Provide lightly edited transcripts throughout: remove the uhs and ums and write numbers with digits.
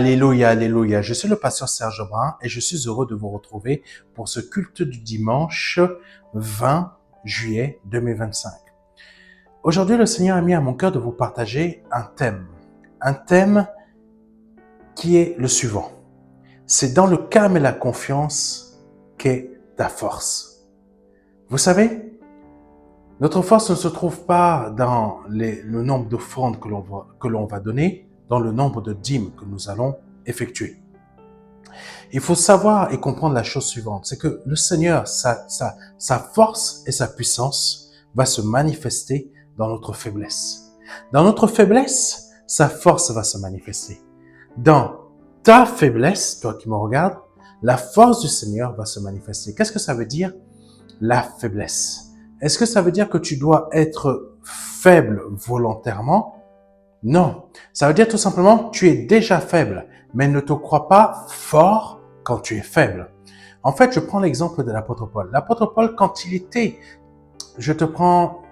Alléluia, alléluia. Je suis le pasteur Serge Brun et je suis heureux de vous retrouver pour ce culte du dimanche 20 juillet 2025. Aujourd'hui, le Seigneur a mis à mon cœur de vous partager un thème qui est le suivant. C'est dans le calme et la confiance qu'est ta force. Vous savez, notre force ne se trouve pas dans le nombre d'offrandes que l'on va donner, dans le nombre de dîmes que nous allons effectuer. Il faut savoir et comprendre la chose suivante, c'est que le Seigneur, sa force et sa puissance va se manifester dans notre faiblesse. Dans notre faiblesse, sa force va se manifester. Dans ta faiblesse, toi qui me regardes, la force du Seigneur va se manifester. Qu'est-ce que ça veut dire, la faiblesse? Est-ce que ça veut dire que tu dois être faible volontairement? Non. Ça veut dire tout simplement, tu es déjà faible, mais ne te crois pas fort quand tu es faible. En fait, je prends l'exemple de l'apôtre Paul. L'apôtre Paul, quand il était, je te prends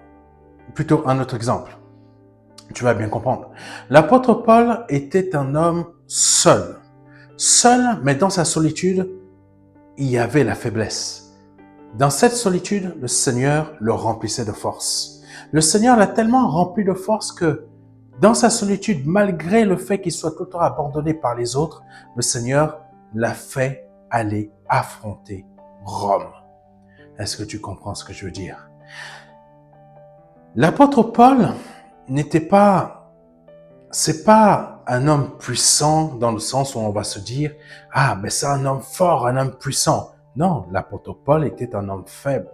plutôt un autre exemple. Tu vas bien comprendre. L'apôtre Paul était un homme seul. Seul, mais dans sa solitude, il y avait la faiblesse. Dans cette solitude, le Seigneur le remplissait de force. Le Seigneur l'a tellement rempli de force que dans sa solitude, malgré le fait qu'il soit tout le temps abandonné par les autres, le Seigneur l'a fait aller affronter Rome. Est-ce que tu comprends ce que je veux dire? L'apôtre Paul c'est pas un homme puissant dans le sens où on va se dire, ah, mais c'est un homme fort, un homme puissant. Non, l'apôtre Paul était un homme faible.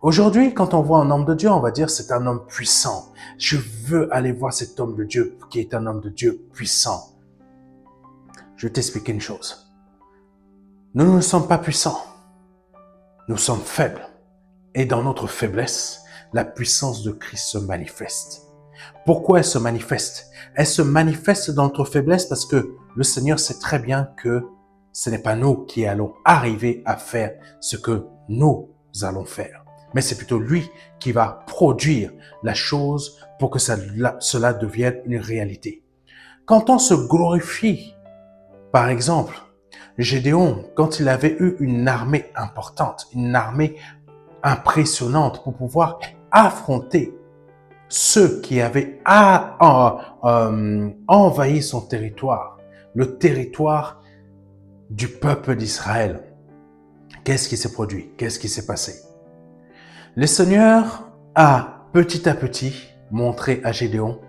Aujourd'hui, quand on voit un homme de Dieu, on va dire c'est un homme puissant. Je veux aller voir cet homme de Dieu qui est un homme de Dieu puissant. Je vais t'expliquer une chose. Nous ne sommes pas puissants. Nous sommes faibles. Et dans notre faiblesse, la puissance de Christ se manifeste. Pourquoi elle se manifeste? Elle se manifeste dans notre faiblesse parce que le Seigneur sait très bien que ce n'est pas nous qui allons arriver à faire ce que nous allons faire. Mais c'est plutôt lui qui va produire la chose pour que cela devienne une réalité. Quand on se glorifie, par exemple, Gédéon, quand il avait eu une armée importante, une armée impressionnante pour pouvoir affronter ceux qui avaient envahi son territoire, le territoire du peuple d'Israël, qu'est-ce qui s'est produit? Qu'est-ce qui s'est passé? Le Seigneur a petit à petit montré à Gédéon,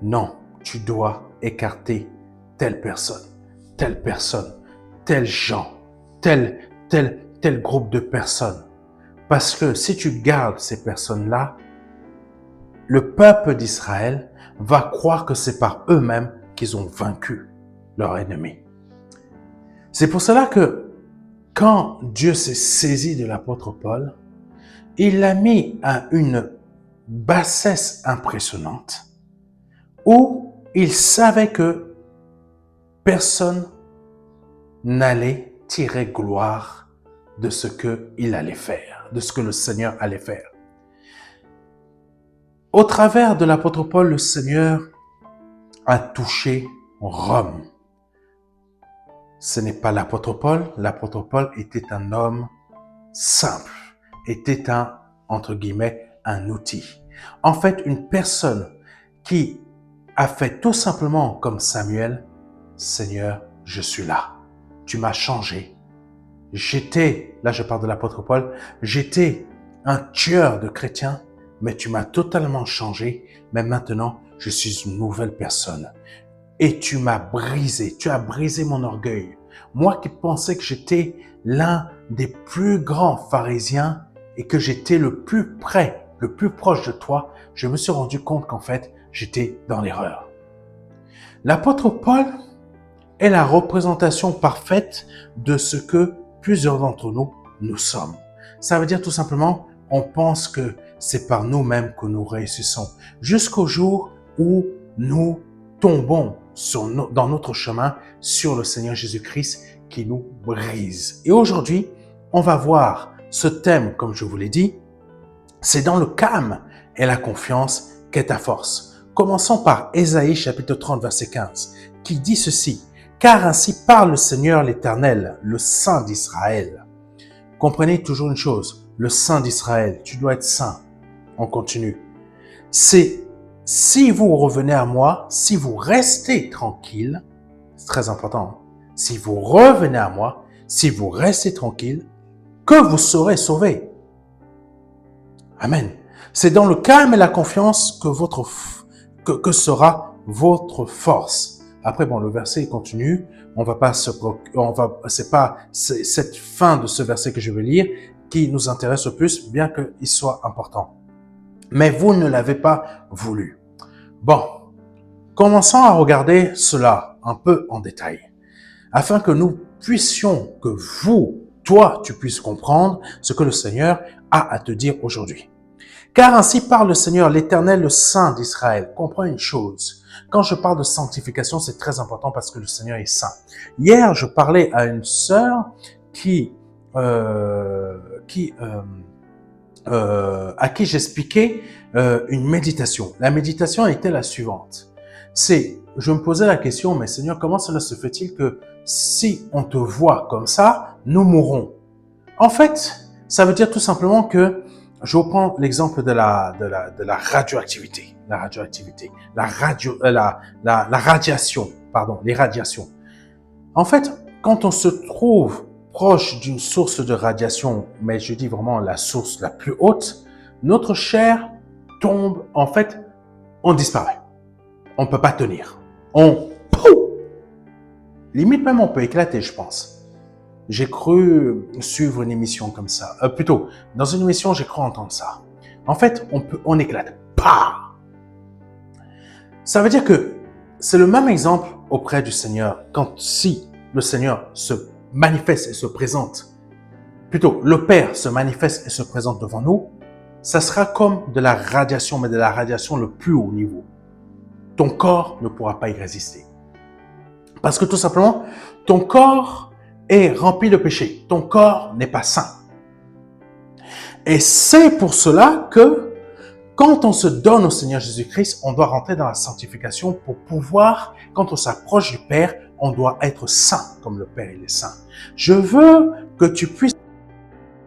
non, tu dois écarter telle personne, tel gens, tel groupe de personnes. Parce que si tu gardes ces personnes-là, le peuple d'Israël va croire que c'est par eux-mêmes qu'ils ont vaincu leur ennemi. C'est pour cela que quand Dieu s'est saisi de l'apôtre Paul, il l'a mis à une bassesse impressionnante où il savait que personne n'allait tirer gloire de ce qu'il allait faire, de ce que le Seigneur allait faire. Au travers de l'apôtre Paul, le Seigneur a touché Rome. Ce n'est pas l'apôtre Paul. L'apôtre Paul était un homme simple, était entre guillemets, un outil. En fait, une personne qui a fait tout simplement comme Samuel, Seigneur, je suis là. Tu m'as changé. Là je parle de l'apôtre Paul, j'étais un tueur de chrétiens, mais tu m'as totalement changé, mais maintenant, je suis une nouvelle personne. Et tu m'as brisé, tu as brisé mon orgueil. Moi qui pensais que j'étais l'un des plus grands pharisiens et que j'étais le plus près, le plus proche de toi, je me suis rendu compte qu'en fait, j'étais dans l'erreur. L'apôtre Paul est la représentation parfaite de ce que plusieurs d'entre nous sommes. Ça veut dire tout simplement, on pense que c'est par nous-mêmes que nous réussissons, jusqu'au jour où nous tombons dans notre chemin sur le Seigneur Jésus-Christ qui nous brise. Et aujourd'hui, on va voir ce thème, comme je vous l'ai dit, c'est dans le calme et la confiance qu'est ta force. Commençons par Ésaïe chapitre 30 verset 15, qui dit ceci: Car ainsi parle le Seigneur l'Éternel, le Saint d'Israël. Comprenez toujours une chose, le Saint d'Israël, tu dois être saint. On continue. C'est si vous revenez à moi, si vous restez tranquille, c'est très important, si vous revenez à moi, si vous restez tranquille, que vous serez sauvés. Amen. C'est dans le calme et la confiance que sera votre force. Après, bon, le verset continue. C'est cette fin de ce verset que je vais lire qui nous intéresse le plus, bien qu'il soit important. Mais vous ne l'avez pas voulu. Bon, commençons à regarder cela un peu en détail, afin que nous puissions, que vous, toi, tu puisses comprendre ce que le Seigneur a à te dire aujourd'hui. Car ainsi parle le Seigneur, l'Éternel, le Saint d'Israël. Comprends une chose. Quand je parle de sanctification, c'est très important parce que le Seigneur est saint. Hier, je parlais à une sœur à qui j'expliquais une méditation. La méditation était la suivante. Je me posais la question, mais Seigneur, comment cela se fait-il que si on te voit comme ça, nous mourrons? En fait, ça veut dire tout simplement que je reprends l'exemple de la radioactivité, la radiation, les radiations. En fait, quand on se trouve proche d'une source de radiation, mais je dis vraiment la source la plus haute, notre chair tombe, en fait, on disparaît. On ne peut pas tenir. Limite même on peut éclater, je pense. J'ai cru suivre une émission comme ça. Plutôt, dans une émission, j'ai cru entendre ça. En fait, on éclate. Ça veut dire que c'est le même exemple auprès du Seigneur. Si le Seigneur se manifeste et se présente, plutôt le Père se manifeste et se présente devant nous, ça sera comme de la radiation, mais de la radiation le plus haut niveau. Ton corps ne pourra pas y résister. Parce que tout simplement, ton corps est rempli de péché. Ton corps n'est pas saint. Et c'est pour cela que quand on se donne au Seigneur Jésus-Christ, on doit rentrer dans la sanctification pour pouvoir, quand on s'approche du Père, on doit être saint comme le Père il est saint. Je veux que tu puisses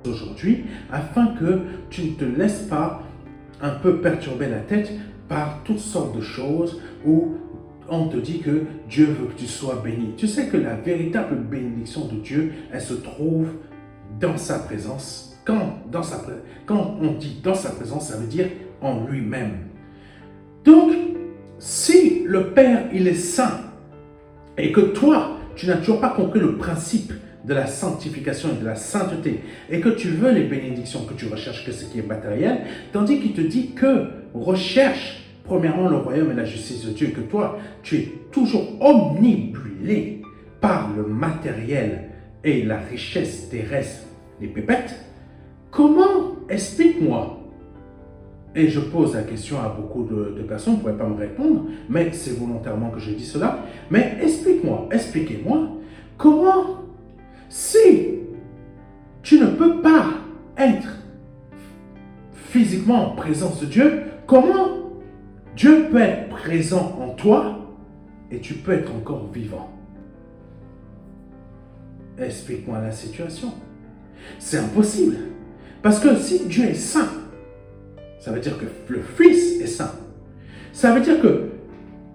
aujourd'hui afin que tu ne te laisses pas un peu perturber la tête par toutes sortes de choses où on te dit que Dieu veut que tu sois béni. Tu sais que la véritable bénédiction de Dieu, elle se trouve dans sa présence. Quand on dit dans sa présence, ça veut dire en lui-même. Donc, si le Père, il est saint, et que toi, tu n'as toujours pas compris le principe de la sanctification et de la sainteté, et que tu veux les bénédictions, que tu recherches que ce qui est matériel, tandis qu'il te dit que recherche premièrement le royaume et la justice de Dieu, que toi, tu es toujours omnibulé par le matériel et la richesse terrestre, les pépettes. Comment, explique-moi, et je pose la question à beaucoup de personnes, vous ne pouvez pas me répondre, mais c'est volontairement que je dis cela, mais expliquez-moi, comment, si tu ne peux pas être physiquement en présence de Dieu, comment Dieu peut être présent en toi et tu peux être encore vivant? Explique-moi la situation. C'est impossible. Parce que si Dieu est saint, ça veut dire que le Fils est saint. Ça veut dire que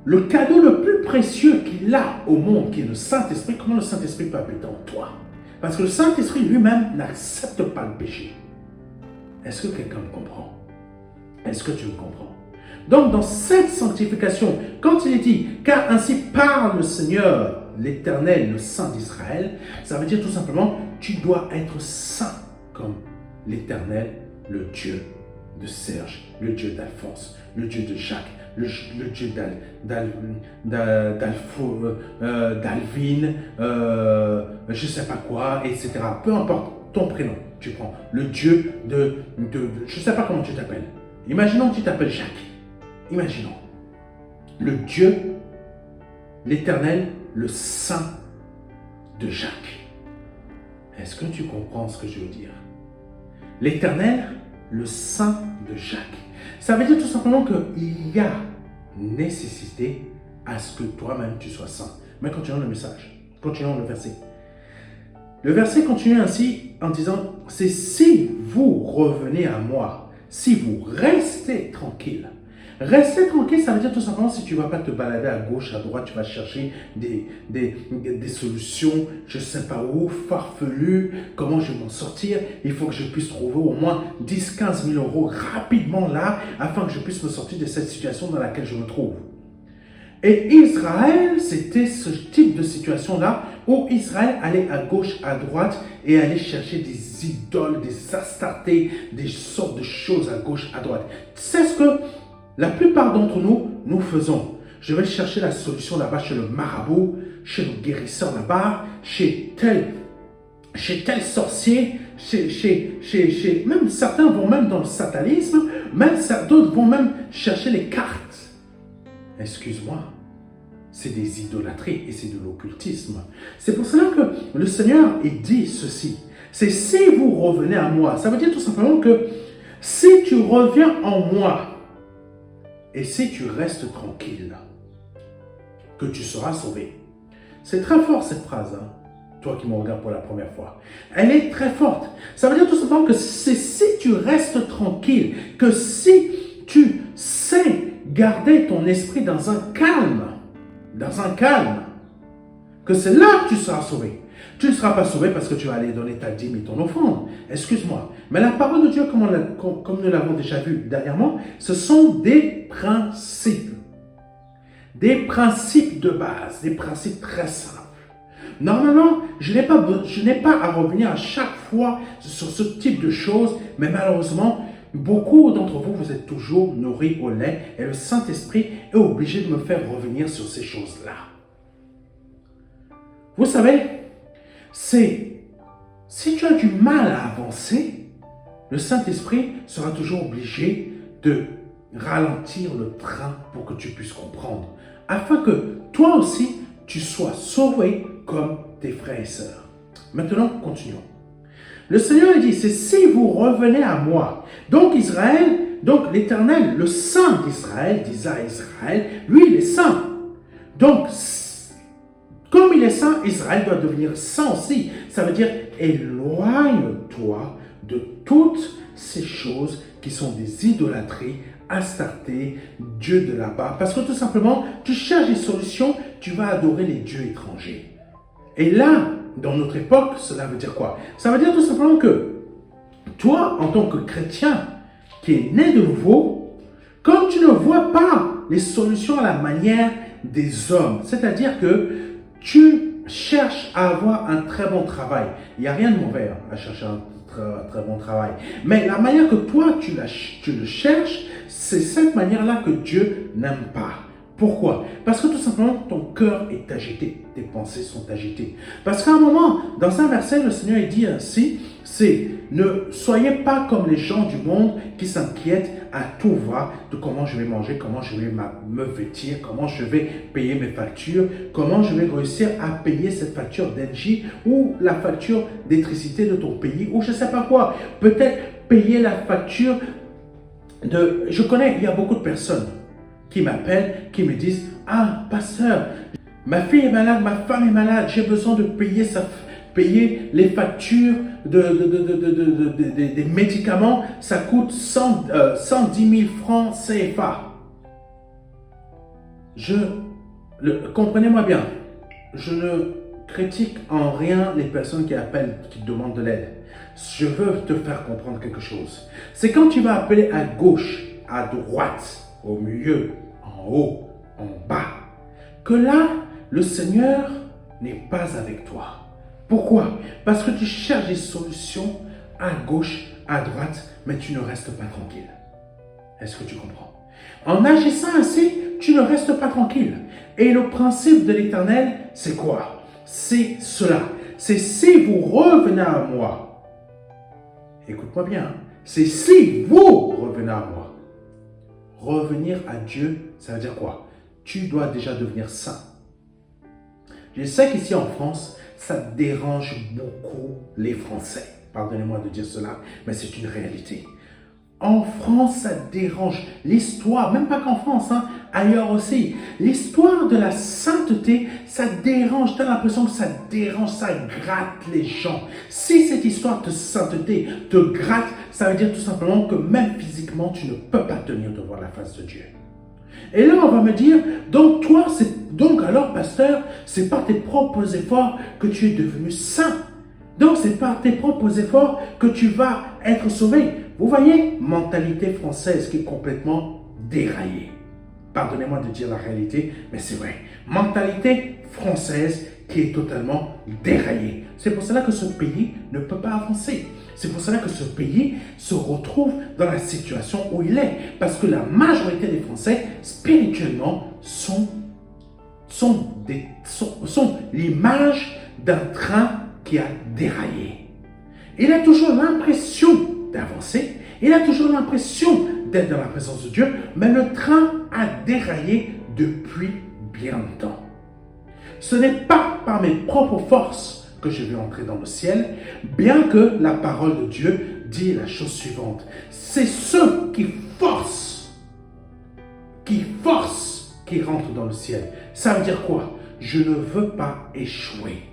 le cadeau le plus précieux qu'il a au monde, qui est le Saint-Esprit, comment le Saint-Esprit peut habiter en toi? Parce que le Saint-Esprit lui-même n'accepte pas le péché. Est-ce que quelqu'un me comprend? Est-ce que tu me comprends? Donc, dans cette sanctification, quand il est dit « Car ainsi parle le Seigneur, l'Éternel, le Saint d'Israël », ça veut dire tout simplement « Tu dois être saint comme l'Éternel, le Dieu de Serge, le Dieu d'Alphonse, le Dieu de Jacques, le Dieu d'Alvin, je ne sais pas quoi, etc. Peu importe ton prénom, tu prends le Dieu je ne sais pas comment tu t'appelles. Imaginons que tu t'appelles Jacques. Imaginons. Le Dieu, l'Éternel, le Saint de Jacques. Est-ce que tu comprends ce que je veux dire? L'Éternel, le Saint de Jacques. Ça veut dire tout simplement qu'il y a nécessité à ce que toi-même tu sois saint. Mais continuons le message, continuons le verset. Le verset continue ainsi en disant, c'est si vous revenez à moi, si vous restez tranquille. Rester tranquille, ça veut dire tout simplement si tu ne vas pas te balader à gauche, à droite, tu vas chercher des solutions, je ne sais pas où, farfelues, comment je vais m'en sortir. Il faut que je puisse trouver au moins 10-15 000 euros rapidement là, afin que je puisse me sortir de cette situation dans laquelle je me trouve. Et Israël, c'était ce type de situation-là où Israël allait à gauche, à droite et allait chercher des idoles, des astartés, des sortes de choses à gauche, à droite. C'est ce que la plupart d'entre nous, nous faisons. Je vais chercher la solution là-bas chez le marabout, chez le guérisseur là-bas, chez tel sorcier, même certains vont même dans le satanisme, même d'autres vont même chercher les cartes. Excuse-moi, c'est des idolâtries et c'est de l'occultisme. C'est pour cela que le Seigneur, il dit ceci. C'est si vous revenez à moi. Ça veut dire tout simplement que si tu reviens en moi et si tu restes tranquille, que tu seras sauvé. C'est très fort cette phrase, hein? Toi qui me regardes pour la première fois. Elle est très forte. Ça veut dire tout simplement que c'est si tu restes tranquille, que si tu sais garder ton esprit dans un calme, que c'est là que tu seras sauvé. Tu ne seras pas sauvé parce que tu vas aller donner ta dîme et ton offrande. Excuse-moi. Mais la parole de Dieu, comme nous l'avons déjà vu dernièrement, ce sont des principes. Des principes de base, des principes très simples. Normalement, je n'ai pas à revenir à chaque fois sur ce type de choses, mais malheureusement, beaucoup d'entre vous, vous êtes toujours nourris au lait et le Saint-Esprit est obligé de me faire revenir sur ces choses-là. Vous savez, si tu as du mal à avancer, le Saint-Esprit sera toujours obligé de ralentir le train pour que tu puisses comprendre, afin que toi aussi, tu sois sauvé comme tes frères et sœurs. Maintenant, continuons. Le Seigneur dit, c'est si vous revenez à moi. Donc Israël, donc l'Éternel, le Saint d'Israël, dit à Israël, lui il est saint. Donc, comme il est saint, Israël doit devenir saint aussi. Ça veut dire, éloigne-toi de toutes ces choses qui sont des idolâtries, Astarté, Dieu de là-bas. Parce que tout simplement, tu cherches des solutions, tu vas adorer les dieux étrangers. Et là, dans notre époque, cela veut dire quoi? Ça veut dire tout simplement que toi, en tant que chrétien qui est né de nouveau, comme tu ne vois pas les solutions à la manière des hommes, c'est-à-dire que tu cherches à avoir un très bon travail. Il n'y a rien de mauvais à chercher un très bon travail. Mais la manière que toi, tu le cherches, c'est cette manière-là que Dieu n'aime pas. Pourquoi? Parce que tout simplement, ton cœur est agité, tes pensées sont agitées. Parce qu'à un moment, dans un verset, le Seigneur dit ainsi, c'est « Ne soyez pas comme les gens du monde qui s'inquiètent à tout va de comment je vais manger, comment je vais me vêtir, comment je vais payer mes factures, comment je vais réussir à payer cette facture d'énergie ou la facture d'électricité de ton pays ou je ne sais pas quoi. Peut-être payer la facture de... Je connais, il y a beaucoup de personnes qui m'appellent, qui me disent « Ah, pasteur, ma fille est malade, ma femme est malade, j'ai besoin de payer les factures des médicaments, ça coûte 110 000 francs CFA. » Comprenez-moi bien, je ne critique en rien les personnes qui appellent, qui demandent de l'aide. Je veux te faire comprendre quelque chose. C'est quand tu vas appeler à gauche, à droite, au milieu, en haut, en bas, que là, le Seigneur n'est pas avec toi. Pourquoi? Parce que tu cherches des solutions à gauche, à droite, mais tu ne restes pas tranquille. Est-ce que tu comprends? En agissant ainsi, tu ne restes pas tranquille. Et le principe de l'Éternel, c'est quoi? C'est cela. C'est si vous revenez à moi. Écoute-moi bien. Hein? C'est si vous revenez à moi. Revenir à Dieu, ça veut dire quoi? Tu dois déjà devenir saint. Je sais qu'ici en France, ça dérange beaucoup les Français. Pardonnez-moi de dire cela, mais c'est une réalité. En France, ça dérange. L'histoire, même pas qu'en France, hein, ailleurs aussi. L'histoire de la sainteté, ça dérange. Tu as l'impression que ça dérange, ça gratte les gens. Si cette histoire de sainteté te gratte, ça veut dire tout simplement que même physiquement, tu ne peux pas tenir devant la face de Dieu. Et là, on va me dire, donc alors, pasteur, c'est par tes propres efforts que tu es devenu saint. Donc, c'est par tes propres efforts que tu vas être sauvé. Vous voyez, mentalité française qui est complètement déraillée. Pardonnez-moi de dire la réalité, mais c'est vrai. Mentalité française qui est totalement déraillée. C'est pour cela que ce pays ne peut pas avancer. C'est pour cela que ce pays se retrouve dans la situation où il est. Parce que la majorité des Français, spirituellement, sont l'image d'un train qui a déraillé. Il a toujours l'impression d'avancer, il a toujours l'impression d'être dans la présence de Dieu, mais le train a déraillé depuis bien longtemps. Ce n'est pas par mes propres forces que je vais entrer dans le ciel, bien que la parole de Dieu dit la chose suivante. C'est ceux qui forcent, qui rentrent dans le ciel. Ça veut dire quoi? Je ne veux pas échouer.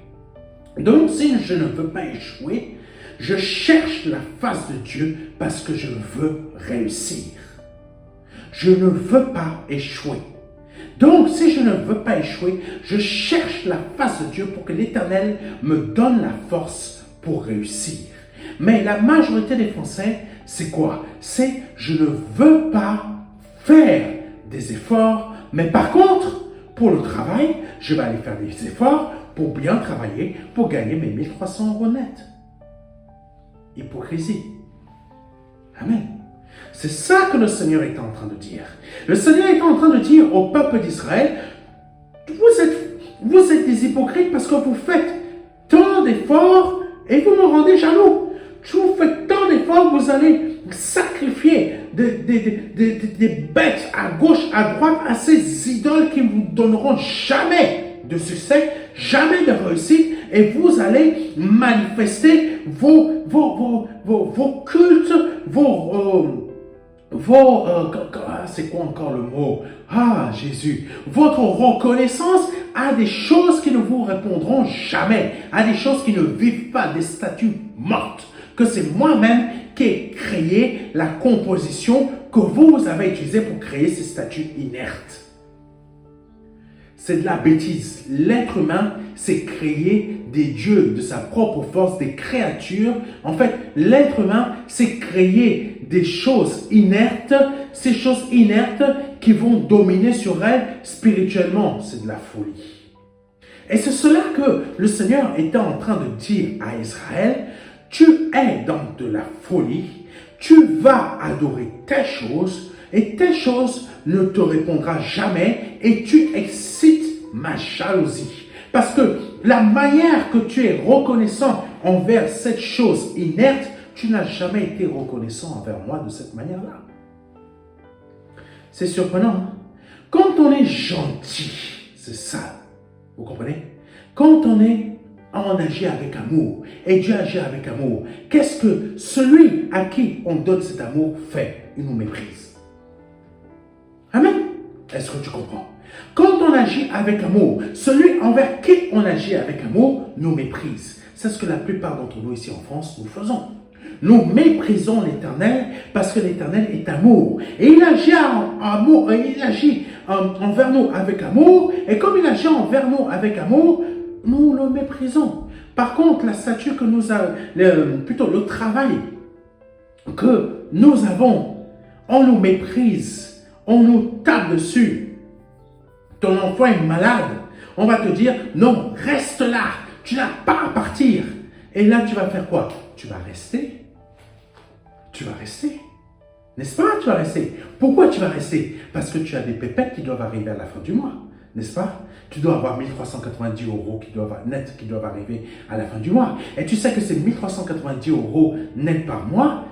Donc, si je ne veux pas échouer, je cherche la face de Dieu parce que je veux réussir. Je ne veux pas échouer. Donc, si je ne veux pas échouer, je cherche la face de Dieu pour que l'Éternel me donne la force pour réussir. Mais la majorité des Français, c'est quoi? C'est je ne veux pas faire des efforts, mais par contre, pour le travail, je vais aller faire des efforts pour bien travailler, pour gagner mes 1300 € net. Hypocrisie. Amen. C'est ça que le Seigneur est en train de dire. Le Seigneur est en train de dire au peuple d'Israël, vous êtes des hypocrites parce que vous faites tant d'efforts et vous me rendez jaloux. Vous faites tant d'efforts, vous allez sacrifier des bêtes à gauche, à droite, à ces idoles qui ne vous donneront jamais de succès, jamais de réussite, et vous allez manifester vos cultes, c'est quoi encore le mot? Ah, Jésus. Votre reconnaissance à des choses qui ne vous répondront jamais, à des choses qui ne vivent pas, des statues mortes, que c'est moi-même qui ai créé la composition que vous avez utilisée pour créer ces statues inertes. C'est de la bêtise. L'être humain s'est créé des dieux de sa propre force, des créatures. En fait, l'être humain s'est créé des choses inertes, ces choses inertes qui vont dominer sur elles spirituellement. C'est de la folie. Et c'est cela que le Seigneur était en train de dire à Israël. Tu es dans de la folie, tu vas adorer telle chose, et telle chose ne te répondra jamais, et tu excites ma jalousie. Parce que la manière que tu es reconnaissant envers cette chose inerte, tu n'as jamais été reconnaissant envers moi de cette manière-là. C'est surprenant, hein? Quand on est gentil, c'est ça, vous comprenez? Quand on agit avec amour, et Dieu agit avec amour, qu'est-ce que celui à qui on donne cet amour fait? Il nous méprise. Amen. Est-ce que tu comprends? Quand on agit avec amour, celui envers qui on agit avec amour nous méprise. C'est ce que la plupart d'entre nous ici en France, nous faisons. Nous méprisons l'Éternel parce que l'Éternel est amour. Et il agit en amour, il agit envers nous avec amour, et comme il agit envers nous avec amour, nous le méprisons. Par contre, la statue que nous avons, plutôt le travail que nous avons, on nous méprise, on nous tape dessus. Ton enfant est malade, on va te dire, non, reste là, tu n'as pas à partir. Et là, tu vas faire quoi? Tu vas rester. Tu vas rester. N'est-ce pas? Tu vas rester. Pourquoi tu vas rester? Parce que tu as des pépettes qui doivent arriver à la fin du mois. N'est-ce pas? Tu dois avoir 1390 € net qui doivent arriver à la fin du mois. Et tu sais que ces 1390 € net par mois,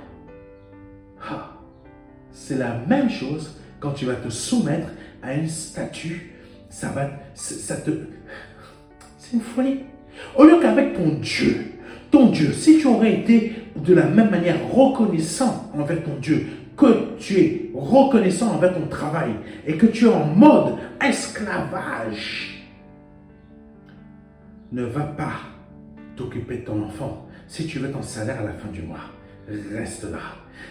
c'est la même chose quand tu vas te soumettre à une statue. C'est une folie. Au lieu qu'avec ton Dieu, si tu aurais été de la même manière reconnaissant envers ton Dieu, que tu es reconnaissant envers ton travail et que tu es en mode esclavage, ne va pas t'occuper de ton enfant si tu veux ton salaire à la fin du mois. Reste là.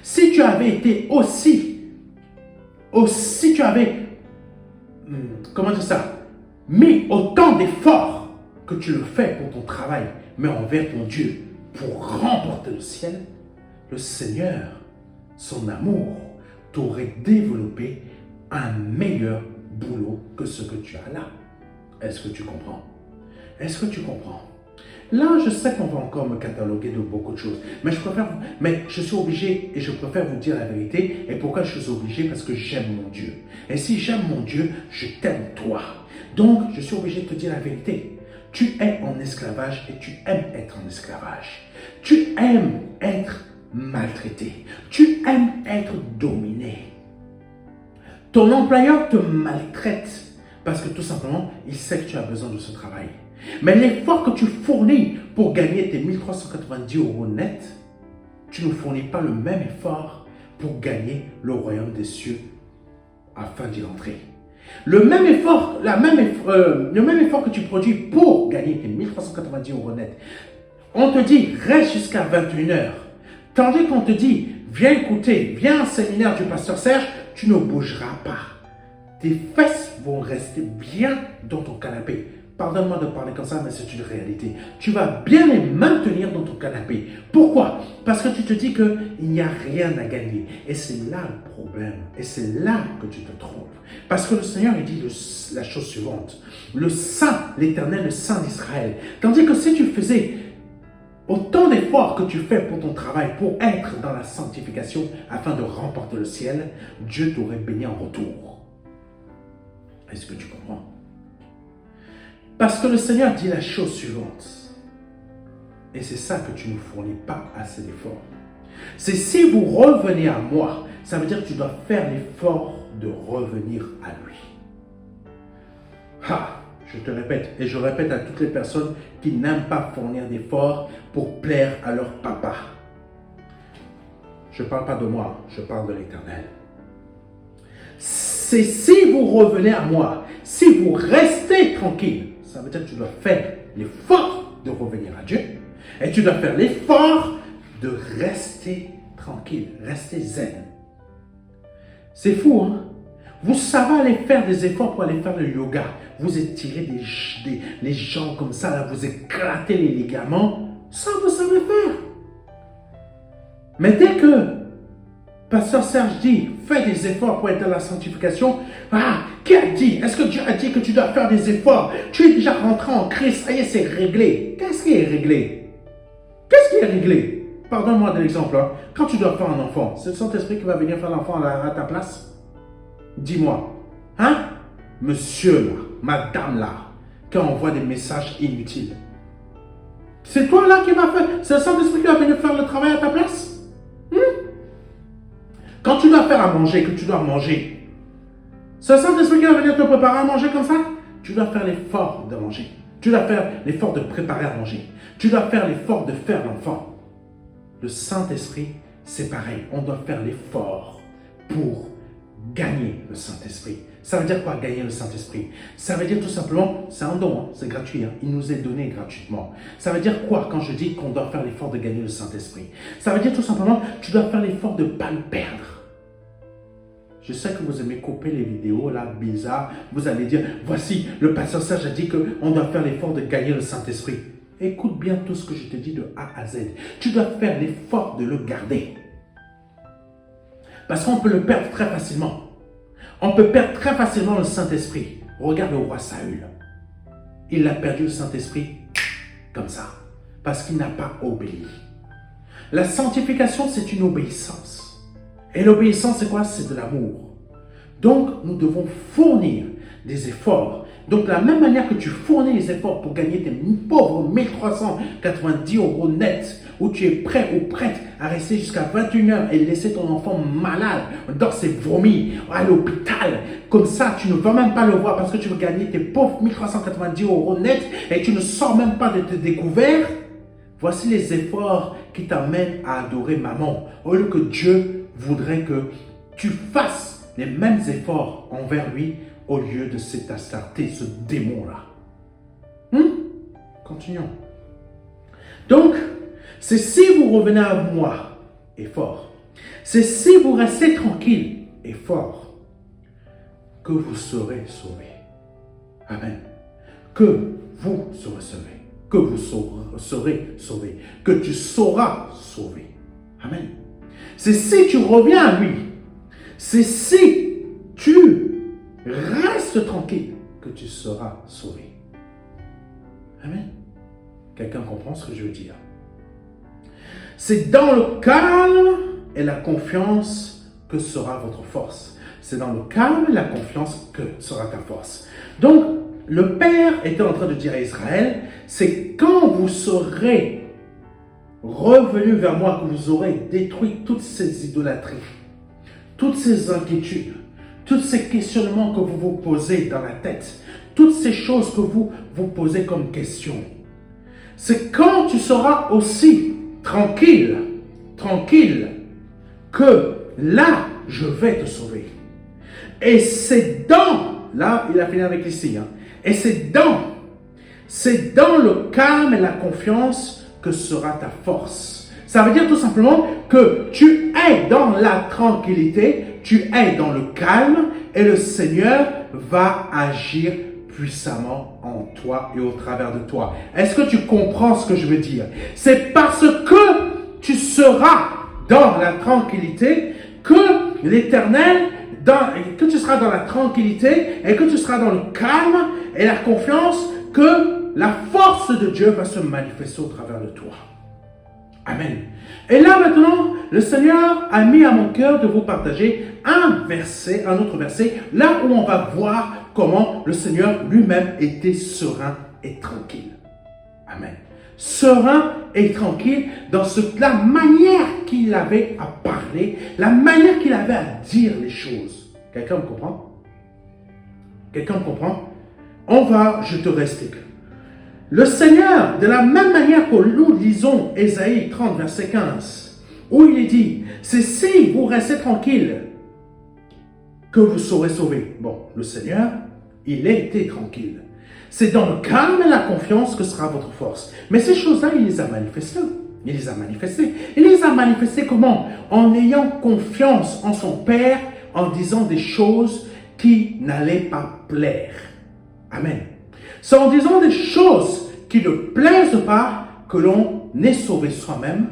Si tu avais été si tu avais, comment dire ça, mis autant d'efforts que tu le fais pour ton travail, mais envers ton Dieu, pour remporter le ciel, le Seigneur, son amour, t'aurait développé un meilleur boulot que ce que tu as là. Est-ce que tu comprends? Est-ce que tu comprends? Là, je sais qu'on va encore me cataloguer de beaucoup de choses, mais je suis obligé et je préfère vous dire la vérité. Et pourquoi je suis obligé? Parce que j'aime mon Dieu. Et si j'aime mon Dieu, je t'aime toi. Donc, je suis obligé de te dire la vérité. Tu es en esclavage et tu aimes être en esclavage. Tu aimes être maltraité. Tu aimes être dominé. Ton employeur te maltraite parce que tout simplement, il sait que tu as besoin de ce travail. Mais l'effort que tu fournis pour gagner tes 1390 € net, tu ne fournis pas le même effort pour gagner le royaume des cieux afin d'y entrer. Le même effort que tu produis pour gagner tes 1390 € net, on te dit reste jusqu'à 21 h. Tandis qu'on te dit viens écouter, viens au séminaire du pasteur Serge, tu ne bougeras pas. Tes fesses vont rester bien dans ton canapé. Pardonne-moi de parler comme ça, mais c'est une réalité. Tu vas bien les maintenir dans ton canapé. Pourquoi? Parce que tu te dis qu'il n'y a rien à gagner. Et c'est là le problème. Et c'est là que tu te trompes. Parce que le Seigneur, il dit la chose suivante. Le Saint, l'Éternel, le Saint d'Israël. Tandis que si tu faisais autant d'efforts que tu fais pour ton travail, pour être dans la sanctification, afin de remporter le ciel, Dieu t'aurait béni en retour. Est-ce que tu comprends? Parce que le Seigneur dit la chose suivante. Et c'est ça que tu ne fournis pas assez d'efforts. C'est si vous revenez à moi, ça veut dire que tu dois faire l'effort de revenir à lui. Je te répète, et je répète à toutes les personnes qui n'aiment pas fournir d'efforts pour plaire à leur papa. Je ne parle pas de moi, je parle de l'Éternel. C'est si vous revenez à moi, si vous restez tranquille, ça veut dire que tu dois faire l'effort de revenir à Dieu et tu dois faire l'effort de rester tranquille, rester zen. C'est fou, hein? Vous savez aller faire des efforts pour aller faire le yoga. Vous étirez les jambes comme ça, là, vous éclatez les ligaments. Ça, vous savez faire. Mais dès que Pasteur Serge dit, fais des efforts pour être dans la sanctification. Qui a dit? Est-ce que Dieu a dit que tu dois faire des efforts? Tu es déjà rentré en Christ, ça y est, c'est réglé. Qu'est-ce qui est réglé? Qu'est-ce qui est réglé? Pardonne-moi de l'exemple. Hein. Quand tu dois faire un enfant, c'est le Saint-Esprit qui va venir faire l'enfant à ta place? Dis-moi. Hein? Monsieur là, madame là, qui envoie des messages inutiles. C'est toi là qui va faire, c'est le Saint-Esprit qui va venir faire le travail à ta place? Quand tu dois faire à manger, que tu dois manger, c'est le Saint-Esprit qui va venir te préparer à manger comme ça? Tu dois faire l'effort de manger. Tu dois faire l'effort de préparer à manger. Tu dois faire l'effort de faire l'enfant. Le Saint-Esprit, c'est pareil. On doit faire l'effort pour gagner le Saint-Esprit. Ça veut dire quoi, gagner le Saint-Esprit? Ça veut dire tout simplement, c'est un don, hein, c'est gratuit, hein, il nous est donné gratuitement. Ça veut dire quoi quand je dis qu'on doit faire l'effort de gagner le Saint-Esprit? Ça veut dire tout simplement, tu dois faire l'effort de ne pas le perdre. Je sais que vous aimez couper les vidéos là, bizarres. Vous allez dire, voici, le pasteur Serge a dit qu'on doit faire l'effort de gagner le Saint-Esprit. Écoute bien tout ce que je te dis de A à Z. Tu dois faire l'effort de le garder. Parce qu'on peut le perdre très facilement. On peut perdre très facilement le Saint-Esprit. Regarde le roi Saül. Il a perdu le Saint-Esprit comme ça. Parce qu'il n'a pas obéi. La sanctification, c'est une obéissance. Et l'obéissance, c'est quoi? C'est de l'amour. Donc, nous devons fournir des efforts. Donc, de la même manière que tu fournis les efforts pour gagner tes pauvres 1390 € net, où tu es prêt ou prête à rester jusqu'à 21 h et laisser ton enfant malade dans ses vomis à l'hôpital. Comme ça, tu ne vas même pas le voir parce que tu veux gagner tes pauvres 1390 € net et tu ne sors même pas de tes découvertes. Voici les efforts qui t'amènent à adorer maman. Au lieu que Dieu voudrait que tu fasses les mêmes efforts envers lui au lieu de cette astarté, ce démon-là. Continuons. Donc, c'est si vous revenez à moi, et fort, c'est si vous restez tranquille et fort, que vous serez sauvés. Amen. Que vous serez sauvés. Que vous serez sauvés. Que tu seras sauvé. Amen. C'est si tu reviens à lui. C'est si tu restes tranquille que tu seras sauvé. Amen. Quelqu'un comprend ce que je veux dire? C'est dans le calme et la confiance que sera votre force. C'est dans le calme et la confiance que sera ta force. Donc, le Père était en train de dire à Israël, c'est quand vous serez revenus vers moi que vous aurez détruit toutes ces idolâtries, toutes ces inquiétudes, tous ces questionnements que vous vous posez dans la tête, toutes ces choses que vous vous posez comme questions. C'est quand tu seras aussi tranquille, que là, je vais te sauver. Et c'est là, il a fini avec ici, et c'est dans le calme et la confiance que sera ta force. Ça veut dire tout simplement que tu es dans la tranquillité, tu es dans le calme, et le Seigneur va agir puissamment en toi et au travers de toi. Est-ce que tu comprends ce que je veux dire? C'est parce que tu seras dans la tranquillité que l'Éternel, que tu seras dans la tranquillité et que tu seras dans le calme et la confiance que la force de Dieu va se manifester au travers de toi. Amen. Et là maintenant, le Seigneur a mis à mon cœur de vous partager un autre verset, là où on va voir comment le Seigneur lui-même était serein et tranquille. Amen. Serein et tranquille dans la manière qu'il avait à parler, la manière qu'il avait à dire les choses. Quelqu'un me comprend? Quelqu'un me comprend? Je te réexplique. Le Seigneur, de la même manière que nous lisons Ésaïe 30, verset 15, où il est dit, c'est si vous restez tranquille que vous serez sauvés. Bon, le Seigneur, il était tranquille. C'est dans le calme et la confiance que sera votre force. Mais ces choses-là, il les a manifestées. Il les a manifestées. Il les a manifestées comment? En ayant confiance en son Père, en disant des choses qui n'allaient pas plaire. Amen. C'est en disant des choses qui ne plaisent pas que l'on est sauvé soi-même,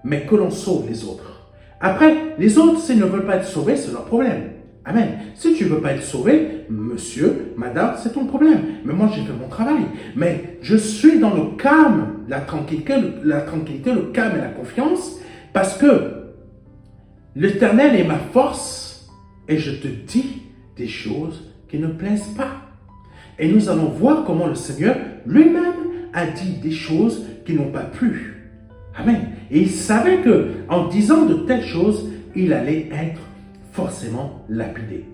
mais que l'on sauve les autres. Après, les autres, s'ils ne veulent pas être sauvés, c'est leur problème. Amen. Si tu ne veux pas être sauvé, monsieur, madame, c'est ton problème. Mais moi, j'ai fait mon travail. Mais je suis dans le calme, la tranquillité, le calme et la confiance, parce que l'Éternel est ma force et je te dis des choses qui ne plaisent pas. Et nous allons voir comment le Seigneur lui-même a dit des choses qui n'ont pas plu. Amen. Et il savait que en disant de telles choses, il allait être forcément lapidé.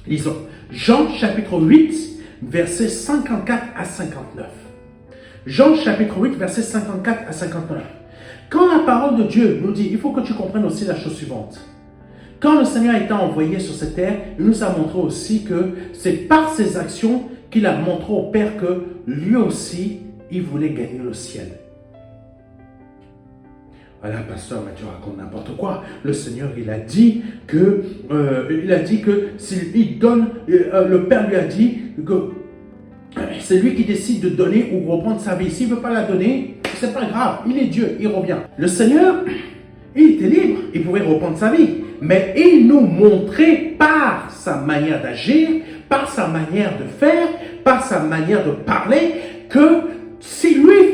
Lisons Jean chapitre 8, versets 54 à 59. Jean chapitre 8, versets 54 à 59. Quand la parole de Dieu nous dit, il faut que tu comprennes aussi la chose suivante. Quand le Seigneur a été envoyé sur cette terre, il nous a montré aussi que c'est par ses actions qu'il a montré au Père que lui aussi, il voulait gagner le ciel. Voilà, pasteur, mais tu racontes n'importe quoi. Le Seigneur, il a dit que s'il donne, le Père lui a dit que c'est lui qui décide de donner ou reprendre sa vie. S'il ne veut pas la donner, c'est pas grave. Il est Dieu, il revient. Le Seigneur, il était libre, il pouvait reprendre sa vie. Mais il nous montrait par sa manière d'agir, par sa manière de faire, par sa manière de parler, que si lui,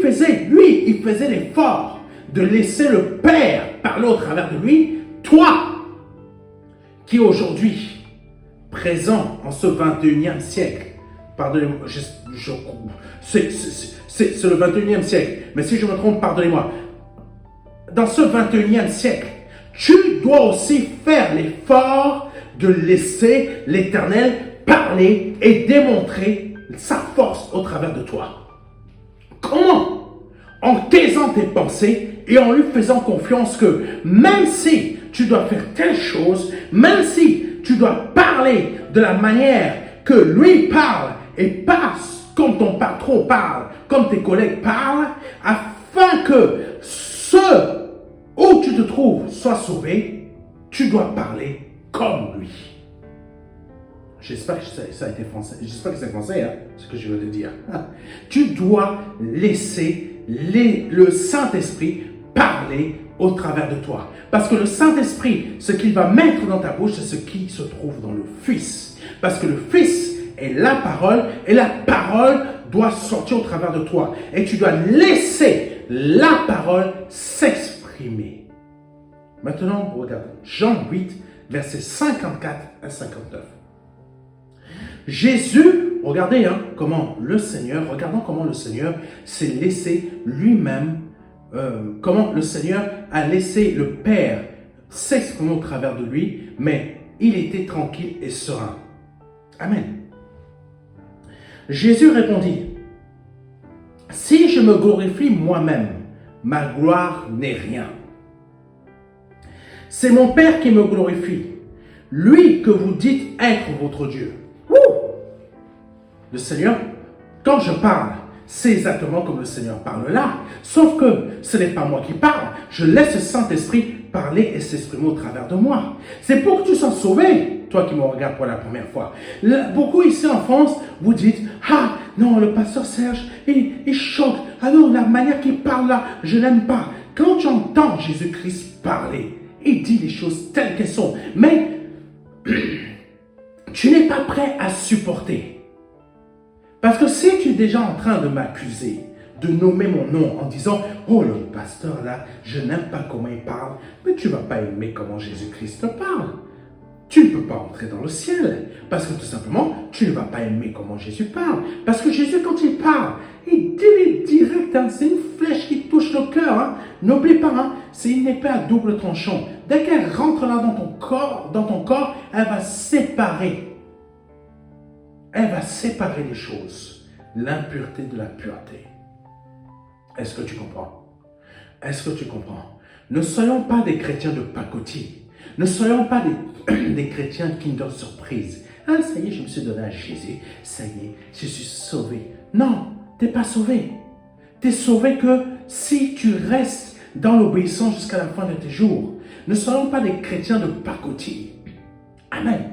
il faisait l'effort de laisser le Père parler au travers de lui, toi, qui aujourd'hui, présent en ce 21e siècle, pardonnez-moi, c'est le 21e siècle, mais si je me trompe, pardonnez-moi, dans ce 21e siècle, tu dois aussi faire l'effort de laisser l'Éternel parler et démontrer sa force au travers de toi. Comment? en taisant tes pensées et en lui faisant confiance que même si tu dois faire telle chose, même si tu dois parler de la manière que lui parle et pas comme ton patron parle, comme tes collègues parlent, afin que ce où tu te trouves soit sauvé, tu dois parler comme lui. J'espère que ça a été français. J'espère que c'est français, hein, ce que je veux te dire. Tu dois laisser le Saint-Esprit parler au travers de toi. Parce que le Saint-Esprit, ce qu'il va mettre dans ta bouche, c'est ce qui se trouve dans le Fils. Parce que le Fils est la parole et la parole doit sortir au travers de toi. Et tu dois laisser la parole s'exprimer. Maintenant, regarde, Jean 8, versets 54 à 59. Jésus, regardons comment le Seigneur s'est laissé lui-même, comment le Seigneur a laissé le Père s'exprimer au travers de lui, mais il était tranquille et serein. Amen. Jésus répondit, « Si je me glorifie moi-même, ma gloire n'est rien. C'est mon Père qui me glorifie, lui que vous dites être votre Dieu. » Le Seigneur, quand je parle, c'est exactement comme le Seigneur parle là. Sauf que ce n'est pas moi qui parle. Je laisse le Saint-Esprit parler et s'exprimer au travers de moi. C'est pour que tu sois sauvé, toi qui me regardes pour la première fois. Beaucoup ici en France, vous dites, ah non, le pasteur Serge, il choque. Ah non, la manière qu'il parle là, je n'aime pas. Quand tu entends Jésus-Christ parler, il dit les choses telles qu'elles sont. Mais tu n'es pas prêt à supporter. Parce que si tu es déjà en train de m'accuser, de nommer mon nom en disant « Oh, le pasteur là, je n'aime pas comment il parle », mais tu ne vas pas aimer comment Jésus-Christ te parle. Tu ne peux pas entrer dans le ciel. Parce que tout simplement, tu ne vas pas aimer comment Jésus parle. Parce que Jésus, quand il parle, il dit direct, c'est une flèche qui touche le cœur. N'oublie pas, c'est une épée à double tranchant. Dès qu'elle rentre là dans ton corps, elle va séparer. Elle va séparer les choses, l'impureté de la pureté. Est-ce que tu comprends? Est-ce que tu comprends? Ne soyons pas des chrétiens de pacotille. Ne soyons pas des chrétiens Kinder Surprise. Ah, ça y est, je me suis donné à Jésus. Ça y est, je suis sauvé. Non, tu n'es pas sauvé. Tu es sauvé que si tu restes dans l'obéissance jusqu'à la fin de tes jours. Ne soyons pas des chrétiens de pacotille. Amen.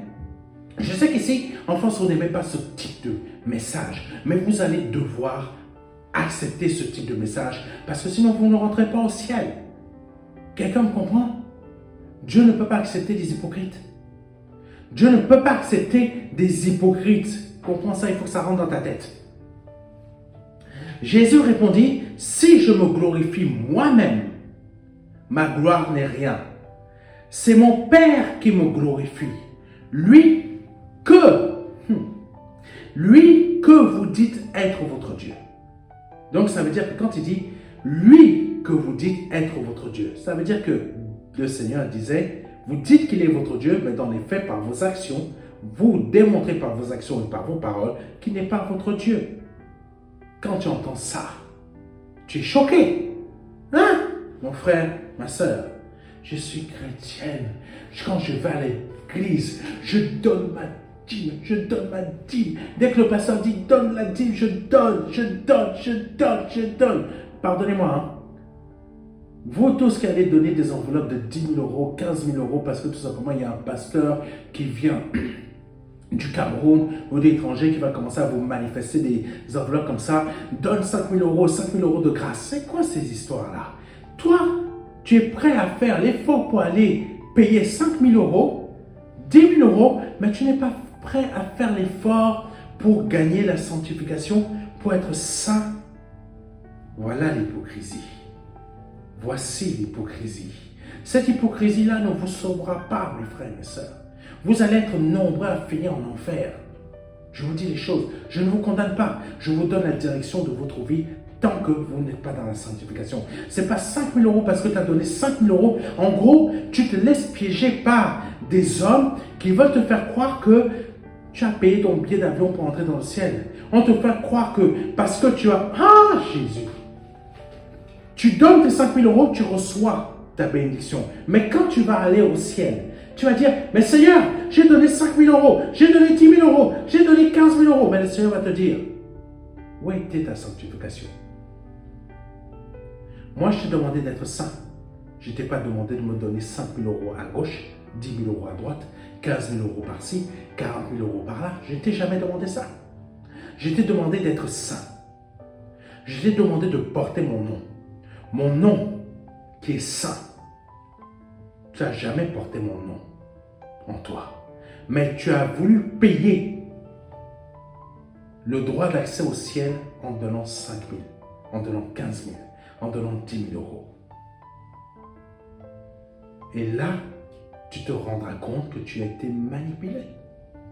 Je sais qu'ici, en France, on n'aimait pas ce type de message, mais vous allez devoir accepter ce type de message, parce que sinon, vous ne rentrez pas au ciel. Quelqu'un me comprend? Dieu ne peut pas accepter des hypocrites. Dieu ne peut pas accepter des hypocrites. Comprends ça, il faut que ça rentre dans ta tête. Jésus répondit, « Si je me glorifie moi-même, ma gloire n'est rien. C'est mon Père qui me glorifie. Lui que vous dites être votre Dieu. » Donc ça veut dire que quand il dit « lui que vous dites être votre Dieu », ça veut dire que le Seigneur disait « vous dites qu'il est votre Dieu, mais dans les faits, par vos actions, vous démontrez par vos actions et par vos paroles qu'il n'est pas votre Dieu. » Quand tu entends ça, tu es choqué. Hein? Mon frère, ma soeur, je suis chrétienne. Quand je vais à l'église, je donne ma dîme, je donne ma dîme. Dès que le pasteur dit donne la dîme, je donne. Pardonnez-moi, Vous tous qui allez donner des enveloppes de 10 000 euros, 15 000 euros, parce que tout simplement il y a un pasteur qui vient du Cameroun ou d'étrangers qui va commencer à vous manifester des enveloppes comme ça, donne 5 000 euros, 5 000 euros de grâce. C'est quoi ces histoires-là? Toi, tu es prêt à faire l'effort pour aller payer 5 000 euros, 10 000 euros, mais tu n'es pas prêt à faire l'effort pour gagner la sanctification, pour être saint. Voilà l'hypocrisie. Voici l'hypocrisie. Cette hypocrisie-là ne vous sauvera pas, mes frères et mes sœurs. Vous allez être nombreux à finir en enfer. Je vous dis les choses. Je ne vous condamne pas. Je vous donne la direction de votre vie tant que vous n'êtes pas dans la sanctification. Ce n'est pas 5 000 euros parce que tu as donné 5 000 euros. En gros, tu te laisses piéger par des hommes qui veulent te faire croire que tu as payé ton billet d'avion pour entrer dans le ciel. On te fait croire que parce que tu as... Ah, Jésus! Tu donnes tes 5 000 euros, tu reçois ta bénédiction. Mais quand tu vas aller au ciel, tu vas dire, mais Seigneur, j'ai donné 5 000 euros, j'ai donné 10 000 euros, j'ai donné 15 000 euros. Mais le Seigneur va te dire, où était ta sanctification? Moi, je t'ai demandé d'être saint. Je ne t'ai pas demandé de me donner 5 000 euros à gauche, 10 000 euros à droite, 15 000 euros par-ci, 40 000 euros par-là. Je ne t'ai jamais demandé ça. Je t'ai demandé d'être saint. Je t'ai demandé de porter mon nom. Mon nom qui est saint. Tu n'as jamais porté mon nom en toi. Mais tu as voulu payer le droit d'accès au ciel en donnant 5 000, en donnant 15 000, en donnant 10 000 euros. Et là, tu te rendras compte que tu as été manipulé,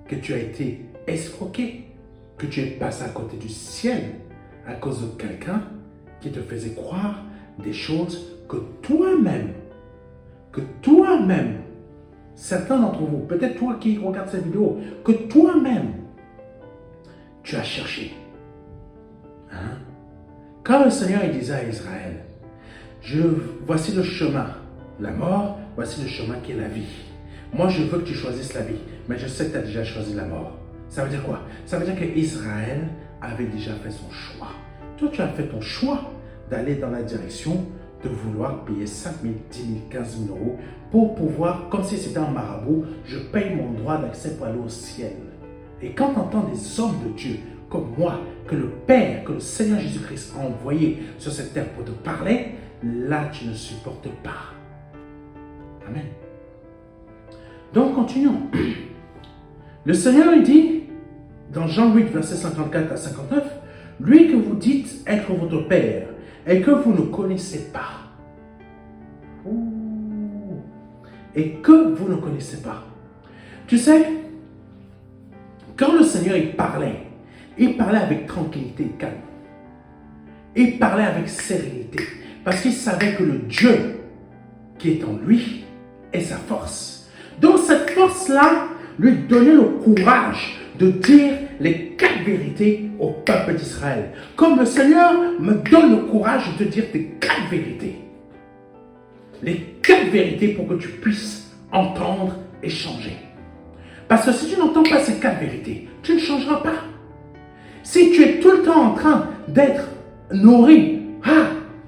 que tu as été escroqué, que tu es passé à côté du ciel à cause de quelqu'un qui te faisait croire des choses que toi-même, certains d'entre vous, peut-être toi qui regardes cette vidéo, que toi-même, tu as cherché. Hein? Quand le Seigneur il disait à Israël, voici le chemin, la mort, voici le chemin qui est la vie. Moi, je veux que tu choisisses la vie, mais je sais que tu as déjà choisi la mort. Ça veut dire quoi? Ça veut dire qu'Israël avait déjà fait son choix. Toi, tu as fait ton choix d'aller dans la direction de vouloir payer 5 000, 10 000, 15 000 euros pour pouvoir, comme si c'était un marabout, je paye mon droit d'accès pour aller au ciel. Et quand tu entends des hommes de Dieu comme moi, que le Père, que le Seigneur Jésus-Christ a envoyé sur cette terre pour te parler, là, tu ne supportes pas. Amen. Donc, continuons. Le Seigneur, il dit, dans Jean 8, verset 54 à 59, « Lui que vous dites être votre Père et que vous ne connaissez pas. » Et que vous ne connaissez pas. Tu sais, quand le Seigneur il parlait avec tranquillité et calme. Il parlait avec sérénité. Parce qu'il savait que le Dieu qui est en lui est sa force. Donc cette force-là lui donnait le courage de dire les 4 vérités au peuple d'Israël. Comme le Seigneur me donne le courage de dire tes 4 vérités. Les 4 vérités pour que tu puisses entendre et changer. Parce que si tu n'entends pas ces 4 vérités, tu ne changeras pas. Si tu es tout le temps en train d'être nourri,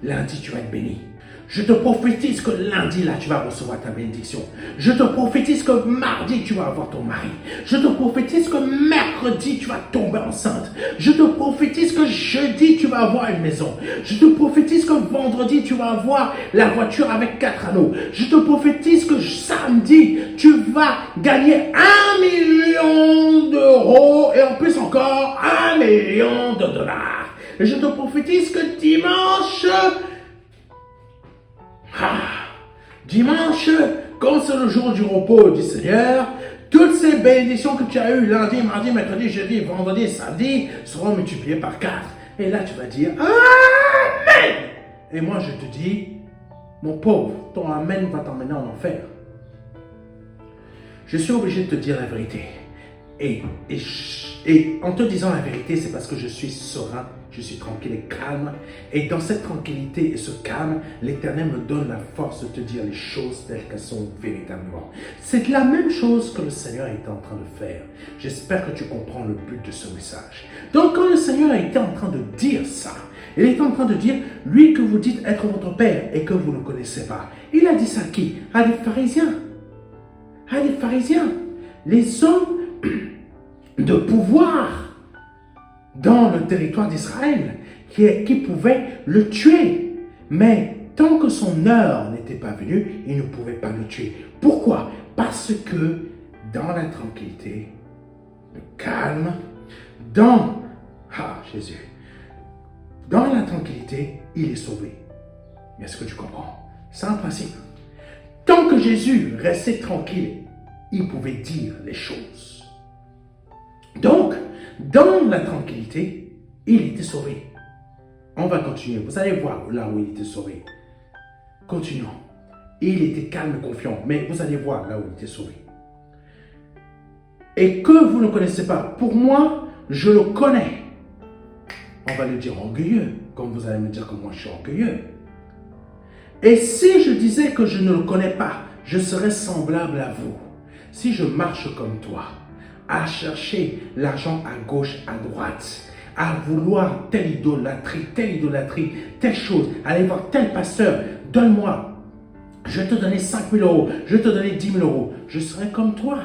lundi tu vas être béni. Je te prophétise que lundi, là, tu vas recevoir ta bénédiction. Je te prophétise que mardi, tu vas avoir ton mari. Je te prophétise que mercredi, tu vas tomber enceinte. Je te prophétise que jeudi, tu vas avoir une maison. Je te prophétise que vendredi, tu vas avoir la voiture avec 4 anneaux. Je te prophétise que samedi, tu vas gagner 1 million d'euros et en plus encore 1 million de dollars. Et je te prophétise que dimanche... dimanche, comme c'est le jour du repos du Seigneur, toutes ces bénédictions que tu as eues lundi, mardi, mercredi, jeudi, vendredi, samedi seront multipliées par 4. Et là, tu vas dire Amen. Et moi, je te dis, mon pauvre, ton Amen va t'emmener en enfer. Je suis obligé de te dire la vérité. Et en te disant la vérité, c'est parce que je suis serein, je suis tranquille et calme. Et dans cette tranquillité et ce calme, l'Éternel me donne la force de te dire les choses telles qu'elles sont véritablement. C'est la même chose que le Seigneur était en train de faire. J'espère que tu comprends le but de ce message. Donc quand le Seigneur était en train de dire ça, il était en train de dire, lui que vous dites être votre Père et que vous ne connaissez pas. Il a dit ça à qui? À des pharisiens. À des pharisiens. Les hommes de pouvoir dans le territoire d'Israël qui pouvait le tuer. Mais tant que son heure n'était pas venue, il ne pouvait pas le tuer. Pourquoi? Parce que dans la tranquillité, le calme, Jésus, dans la tranquillité, il est sauvé. Est-ce que tu comprends? C'est un principe. Tant que Jésus restait tranquille, il pouvait dire les choses. Donc, dans la tranquillité, il était sauvé. On va continuer. Vous allez voir là où il était sauvé. Continuons. Il était calme et confiant, mais vous allez voir là où il était sauvé. Et que vous ne connaissez pas, pour moi, je le connais. On va le dire orgueilleux, comme vous allez me dire que moi je suis orgueilleux. Et si je disais que je ne le connais pas, je serais semblable à vous. Si je marche comme toi, à chercher l'argent à gauche, à droite, à vouloir telle idolâtrie, telle chose, aller voir tel pasteur, donne-moi, je vais te donner 5 000 euros, je vais te donner 10 000 euros. Je serai comme toi,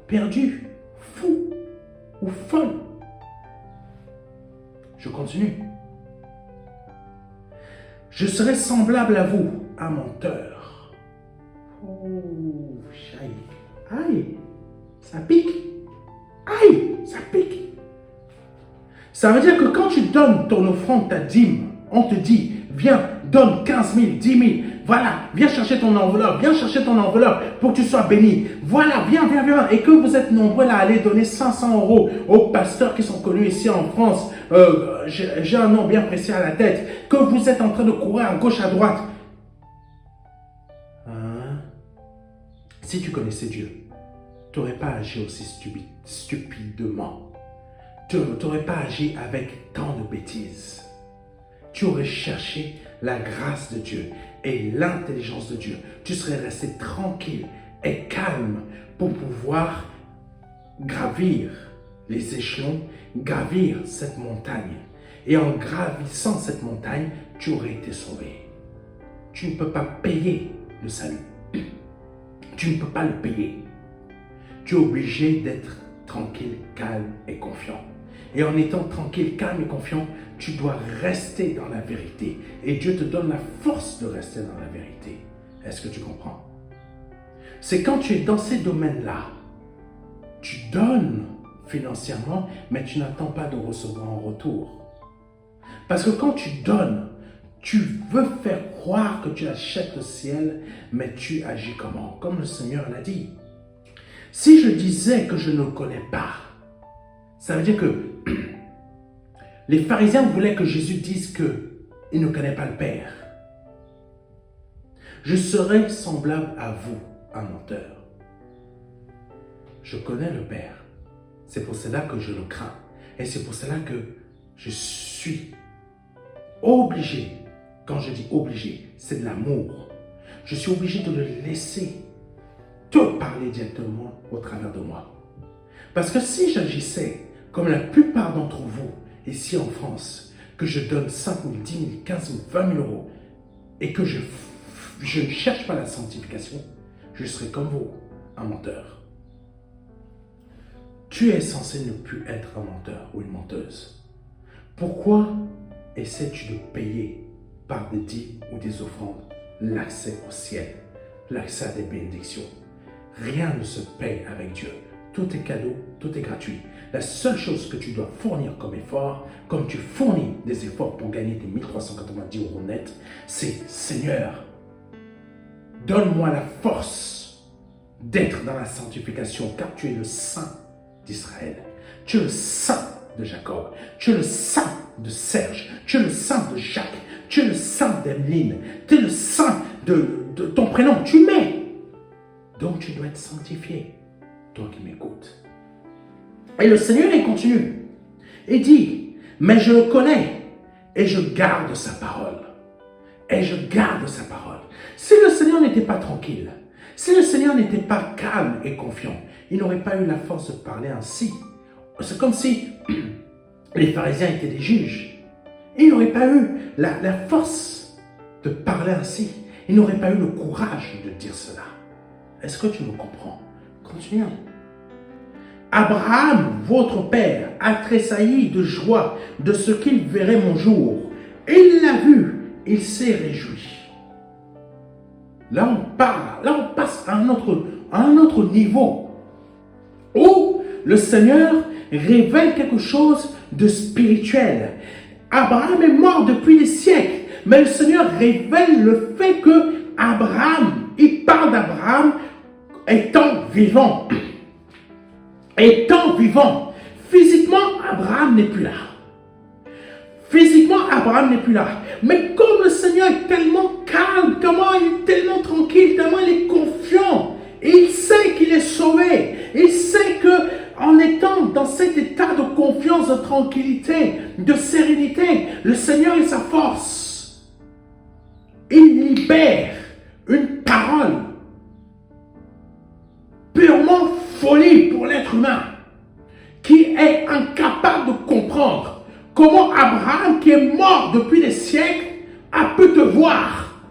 perdu, fou ou folle. Je continue. Je serai semblable à vous, un menteur. Oh, aïe, ça pique. Aïe, ça pique. Ça veut dire que quand tu donnes ton offrande, ta dîme, on te dit, viens, donne 15 000, 10 000. Voilà, viens chercher ton enveloppe pour que tu sois béni. Voilà, viens. Et que vous êtes nombreux là à aller donner 500 euros aux pasteurs qui sont connus ici en France. J'ai un nom bien précis à la tête. Que vous êtes en train de courir à gauche, à droite. Hein? Si tu connaissais Dieu, tu n'aurais pas agi aussi stupidement. Tu n'aurais pas agi avec tant de bêtises. Tu aurais cherché la grâce de Dieu et l'intelligence de Dieu. Tu serais resté tranquille et calme pour pouvoir gravir les échelons, gravir cette montagne. Et en gravissant cette montagne, tu aurais été sauvé. Tu ne peux pas payer le salut. Tu ne peux pas le payer. Tu es obligé d'être tranquille, calme et confiant. Et en étant tranquille, calme et confiant, tu dois rester dans la vérité. Et Dieu te donne la force de rester dans la vérité. Est-ce que tu comprends? C'est quand tu es dans ces domaines-là, tu donnes financièrement, mais tu n'attends pas de recevoir en retour. Parce que quand tu donnes, tu veux faire croire que tu achètes le ciel, mais tu agis comment? Comme le Seigneur l'a dit. Si je disais que je ne le connais pas, ça veut dire que les pharisiens voulaient que Jésus dise qu'il ne connaît pas le Père. Je serai semblable à vous, un menteur. Je connais le Père. C'est pour cela que je le crains. Et c'est pour cela que je suis obligé. Quand je dis obligé, c'est de l'amour. Je suis obligé de le laisser te parler directement au travers de moi. Parce que si j'agissais comme la plupart d'entre vous, ici en France, que je donne 5 000, 10 000, 15 000, 20 000 euros, et que je ne cherche pas la sanctification, je serai comme vous, un menteur. Tu es censé ne plus être un menteur ou une menteuse. Pourquoi essaies-tu de payer par des dîmes ou des offrandes l'accès au ciel, l'accès à des bénédictions? Rien ne se paye avec Dieu. Tout est cadeau, tout est gratuit. La seule chose que tu dois fournir comme effort, comme tu fournis des efforts pour gagner tes 1390 euros net, c'est Seigneur, donne-moi la force d'être dans la sanctification, car tu es le Saint d'Israël. Tu es le Saint de Jacob. Tu es le Saint de Serge. Tu es le Saint de Jacques. Tu es le Saint d'Emeline. Tu es le Saint de ton prénom. Tu m'es. Donc tu dois être sanctifié. Toi qui m'écoutes. Et le Seigneur, il continue. Il dit, mais je le connais et je garde sa parole. Et je garde sa parole. Si le Seigneur n'était pas tranquille, si le Seigneur n'était pas calme et confiant, il n'aurait pas eu la force de parler ainsi. C'est comme si les pharisiens étaient des juges. Il n'aurait pas eu la force de parler ainsi. Il n'aurait pas eu le courage de dire cela. Est-ce que tu me comprends? Continuons. Abraham, votre père, a tressailli de joie de ce qu'il verrait mon jour. Il l'a vu, il s'est réjoui. Là, on passe à un autre niveau où le Seigneur révèle quelque chose de spirituel. Abraham est mort depuis des siècles, mais le Seigneur révèle le fait que Abraham, il parle d'Abraham étant vivant. Étant vivant. Physiquement, Abraham n'est plus là. Physiquement, Abraham n'est plus là. Mais comme le Seigneur est tellement calme, comment il est tellement tranquille, tellement il est confiant, il sait qu'il est sauvé. Il sait que en étant dans cet état de confiance, de tranquillité, de sérénité, le Seigneur est sa force. Il libère père une parole purement folie pour l'être humain, qui est incapable de comprendre comment Abraham, qui est mort depuis des siècles, a pu te voir.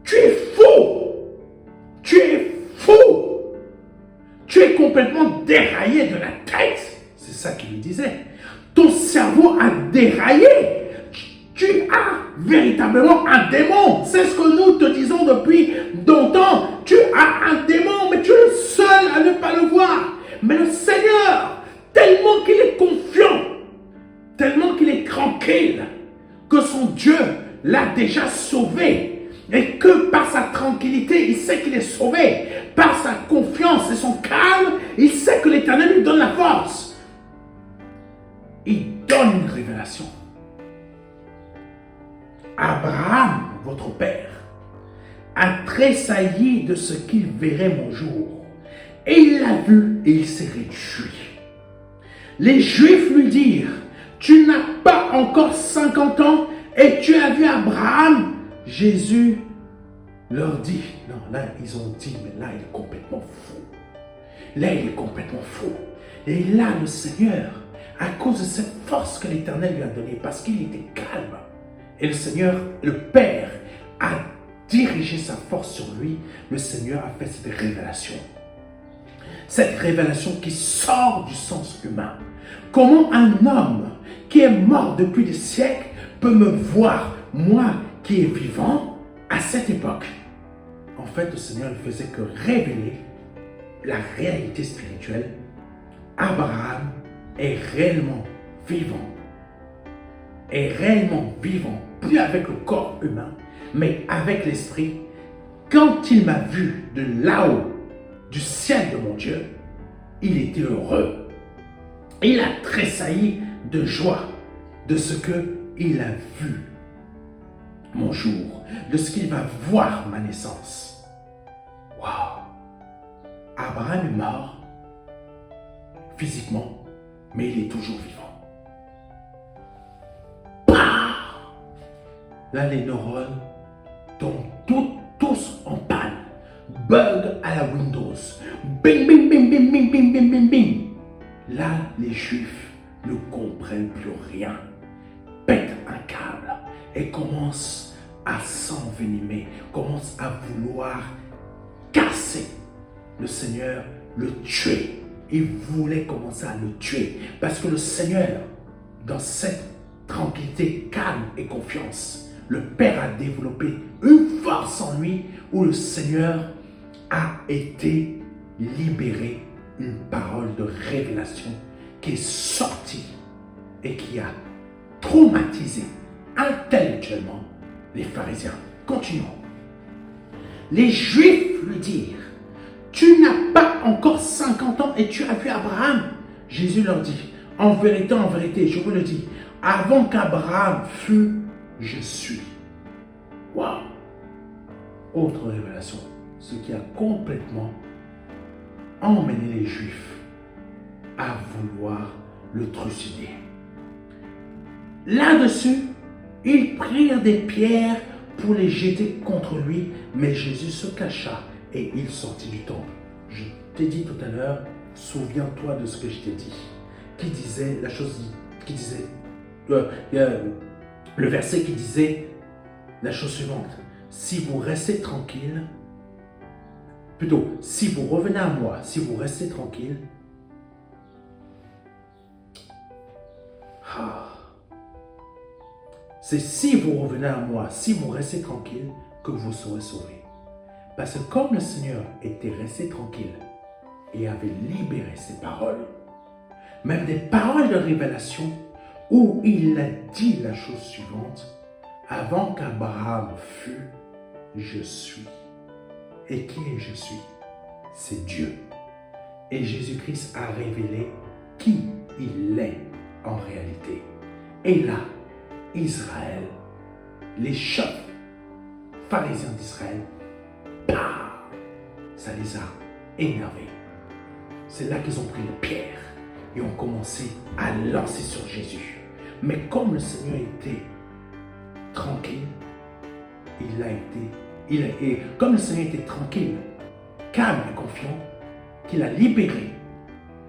Tu es fou! Tu es fou! Tu es complètement déraillé de la tête. C'est ça qu'il lui disait. Ton cerveau a déraillé. Tu as véritablement un démon. C'est ce que nous te disons depuis longtemps. Tu as un démon, mais tu es le seul à ne pas le voir. Mais le Seigneur, tellement qu'il est confiant, tellement qu'il est tranquille, que son Dieu l'a déjà sauvé. Et que par sa tranquillité, il sait qu'il est sauvé. Par sa confiance et son calme, il sait que l'Éternel lui donne la force. Il donne une révélation. Abraham, votre père, a tressailli de ce qu'il verrait mon jour. Et il l'a vu et il s'est réjoui. Les Juifs lui dirent, tu n'as pas encore 50 ans et tu as vu Abraham. Jésus leur dit, non, là ils ont dit, mais là il est complètement fou. Là il est complètement fou. Et là le Seigneur, à cause de cette force que l'Éternel lui a donnée, parce qu'il était calme, et le Seigneur, le Père, a dirigé sa force sur lui, le Seigneur a fait cette révélation. Cette révélation qui sort du sens humain. Comment un homme qui est mort depuis des siècles peut me voir, moi qui est vivant, à cette époque? En fait, le Seigneur ne faisait que révéler la réalité spirituelle. Abraham est réellement vivant. Est réellement vivant, plus avec le corps humain, mais avec l'esprit. Quand il m'a vu de là-haut, du ciel de mon Dieu, il était heureux. Il a tressailli de joie de ce qu'il a vu mon jour, de ce qu'il va voir ma naissance. Waouh! Abraham est mort physiquement, mais il est toujours vivant. Bah! Là, les neurones tombent tous en panne. Bug à la Windows. Bing, bing, bing, bing, bing, bing, bing, bing, bing. Là, les Juifs ne comprennent plus rien. Pètent un câble et commencent à s'envenimer, commencent à vouloir casser le Seigneur, le tuer. Ils voulaient commencer à le tuer parce que le Seigneur, dans cette tranquillité, calme et confiance, le Père a développé une force en lui où le Seigneur a été libéré, une parole de révélation qui est sortie et qui a traumatisé intellectuellement les pharisiens. Continuons. Les Juifs lui dirent, tu n'as pas encore 50 ans et tu as vu Abraham. Jésus leur dit, en vérité, je vous le dis, avant qu'Abraham fût, je suis. Waouh! Autre révélation, ce qui a complètement emmené les Juifs à vouloir le trucider. Là-dessus, ils prirent des pierres pour les jeter contre lui, mais Jésus se cacha et il sortit du temple. Je t'ai dit tout à l'heure, souviens-toi de ce que je t'ai dit. Qui disait la chose, qui disait, le verset qui disait la chose suivante. Si vous restez tranquille, plutôt, si vous revenez à moi, si vous restez tranquille, c'est si vous revenez à moi, si vous restez tranquille, que vous serez sauvés. Parce que comme le Seigneur était resté tranquille et avait libéré ses paroles, même des paroles de révélation, où il a dit la chose suivante, avant qu'Abraham fût, je suis. Et qui est je suis? C'est Dieu. Et Jésus-Christ a révélé qui il est en réalité. Et là, Israël, les chefs pharisiens d'Israël, ça les a énervés. C'est là qu'ils ont pris les pierres et ont commencé à lancer sur Jésus. Mais comme le Seigneur était tranquille, et comme le Seigneur était tranquille, calme et confiant, qu'il a libéré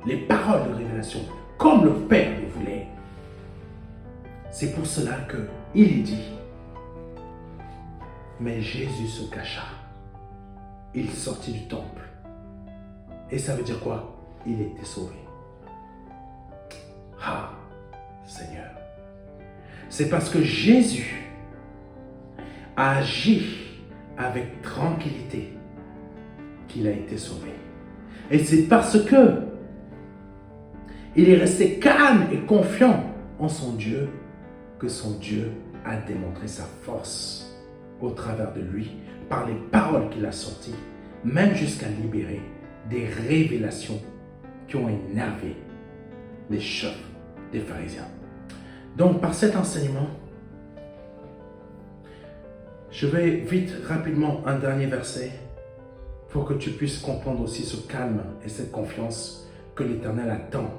les paroles de révélation, comme le Père le voulait. C'est pour cela qu'il est dit, mais Jésus se cacha. Il sortit du temple. Et ça veut dire quoi? Il était sauvé. Ah, Seigneur. C'est parce que Jésus a agi avec tranquillité qu'il a été sauvé. Et c'est parce que il est resté calme et confiant en son Dieu que son Dieu a démontré sa force au travers de lui, par les paroles qu'il a sorties, même jusqu'à libérer des révélations qui ont énervé les chefs des pharisiens. Donc, par cet enseignement, je vais vite, rapidement, un dernier verset pour que tu puisses comprendre aussi ce calme et cette confiance que l'Éternel attend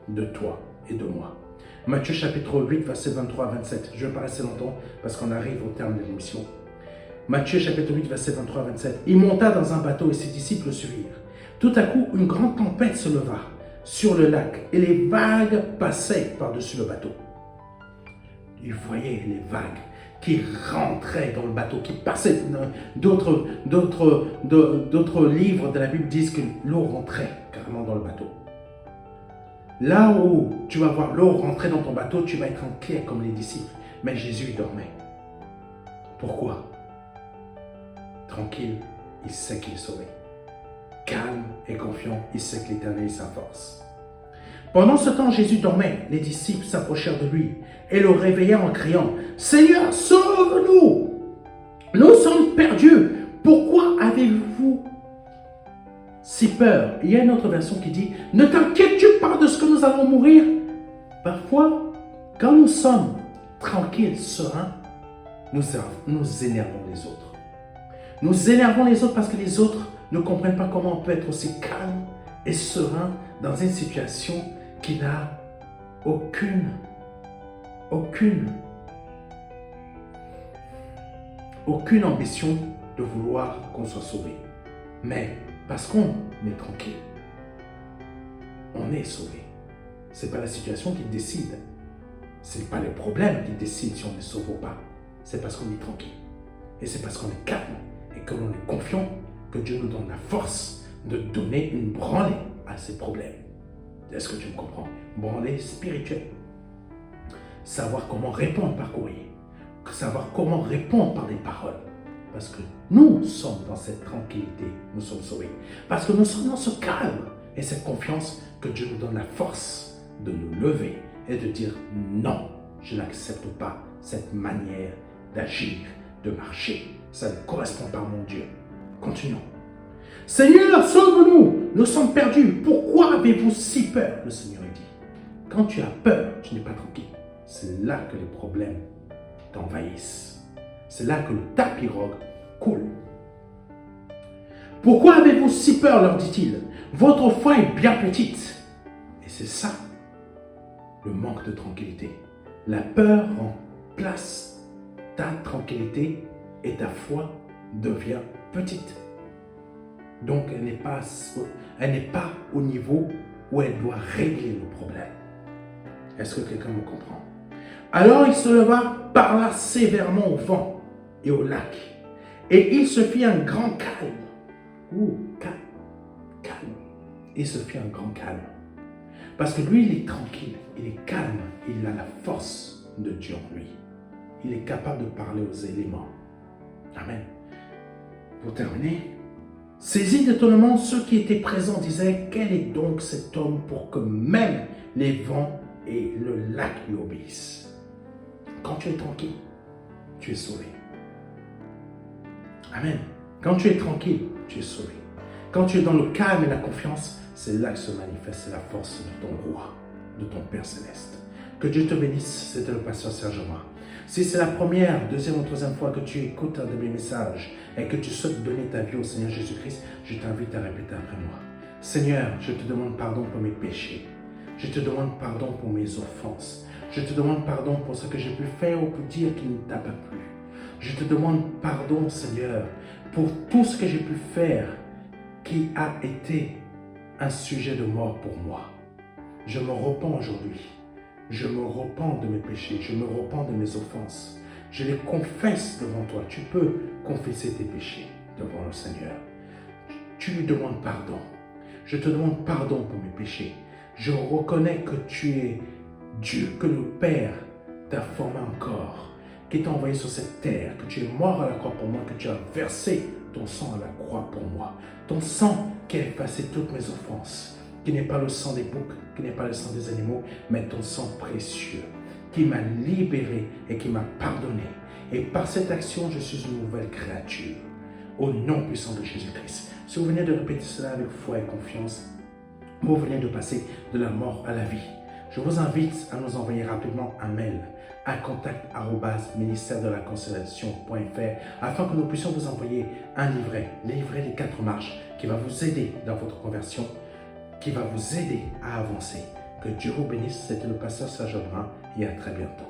de toi et de moi. Matthieu chapitre 8, versets 23 à 27. Je ne vais pas rester longtemps parce qu'on arrive au terme de l'émission. Matthieu chapitre 8, versets 23 à 27. Il monta dans un bateau et ses disciples le suivirent. Tout à coup, une grande tempête se leva sur le lac et les vagues passaient par-dessus le bateau. Il voyait les vagues qui rentraient dans le bateau, qui passaient. D'autres livres de la Bible disent que l'eau rentrait carrément dans le bateau. Là où tu vas voir l'eau rentrer dans ton bateau, tu vas être inquiet comme les disciples. Mais Jésus dormait. Pourquoi? Tranquille, il sait qu'il est sauvé. Calme et confiant, il sait que l'Éternel est sa force. Pendant ce temps, Jésus dormait. Les disciples s'approchèrent de lui et le réveillèrent en criant, « Seigneur, sauve-nous! Nous sommes perdus! Pourquoi avez-vous si peur? » Il y a une autre version qui dit, « Ne t'inquiètes-tu pas de ce que nous allons mourir? » Parfois, quand nous sommes tranquilles, sereins, nous énervons les autres. Nous énervons les autres parce que les autres ne comprennent pas comment on peut être aussi calme et serein dans une situation qui n'a aucune ambition de vouloir qu'on soit sauvé. Mais parce qu'on est tranquille, on est sauvé. Ce n'est pas la situation qui décide. Ce n'est pas les problèmes qui décident si on est sauvé ou pas. C'est parce qu'on est tranquille. Et c'est parce qu'on est calme et que l'on est confiant que Dieu nous donne la force de donner une branlée à ces problèmes. Est-ce que tu me comprends? Branlée spirituelle. Savoir comment répondre par courrier. Savoir comment répondre par des paroles. Parce que nous sommes dans cette tranquillité, nous sommes sauvés. Parce que nous sommes dans ce calme et cette confiance que Dieu nous donne la force de nous lever et de dire non, je n'accepte pas cette manière d'agir, de marcher. Ça ne correspond pas à mon Dieu. Continuons. Seigneur, sauve-nous, nous sommes perdus. Pourquoi avez-vous si peur? Le Seigneur dit. Quand tu as peur, tu n'es pas tranquille. C'est là que les problèmes t'envahissent. C'est là que le tapirogue coule. Pourquoi avez-vous si peur, leur dit-il? Votre foi est bien petite. Et c'est ça, le manque de tranquillité. La peur remplace ta tranquillité et ta foi devient petite. Donc, elle n'est pas au niveau où elle doit régler le problème. Est-ce que quelqu'un me comprend? Alors il se leva, parla sévèrement au vent et au lac, et il se fit un grand calme. Calme, calme. Il se fit un grand calme. Parce que lui, il est tranquille, il est calme, il a la force de Dieu en lui. Il est capable de parler aux éléments. Amen. Pour terminer, saisis d'étonnement, ceux qui étaient présents disaient, quel est donc cet homme pour que même les vents et le lac lui obéissent? Quand tu es tranquille, tu es sauvé. Amen. Quand tu es tranquille, tu es sauvé. Quand tu es dans le calme et la confiance, c'est là que se manifeste la force de ton roi, de ton Père Céleste. Que Dieu te bénisse, c'était le pasteur Serge Omar. Si c'est la première, deuxième ou troisième fois que tu écoutes un de mes messages et que tu souhaites donner ta vie au Seigneur Jésus-Christ, je t'invite à répéter après moi. Seigneur, je te demande pardon pour mes péchés. Je te demande pardon pour mes offenses. Je te demande pardon pour ce que j'ai pu faire ou pu dire qui ne t'a pas plu. Je te demande pardon, Seigneur, pour tout ce que j'ai pu faire qui a été un sujet de mort pour moi. Je me repens aujourd'hui. Je me repens de mes péchés. Je me repens de mes offenses. Je les confesse devant toi. Tu peux confesser tes péchés devant le Seigneur. Tu lui demandes pardon. Je te demande pardon pour mes péchés. Je reconnais que tu es Dieu, que le Père t'a formé un corps, qui t'a envoyé sur cette terre, que tu es mort à la croix pour moi, que tu as versé ton sang à la croix pour moi. Ton sang qui a effacé toutes mes offenses, qui n'est pas le sang des boucs, qui n'est pas le sang des animaux, mais ton sang précieux, qui m'a libéré et qui m'a pardonné. Et par cette action, je suis une nouvelle créature. Au nom puissant de Jésus-Christ. Si vous venez de répéter cela avec foi et confiance, vous venez de passer de la mort à la vie. Je vous invite à nous envoyer rapidement un mail à contact@ministère-de-la-consolation.fr afin que nous puissions vous envoyer un livret, le livret des 4 marches, qui va vous aider dans votre conversion, qui va vous aider à avancer. Que Dieu vous bénisse. C'était le pasteur Serge Brun et à très bientôt.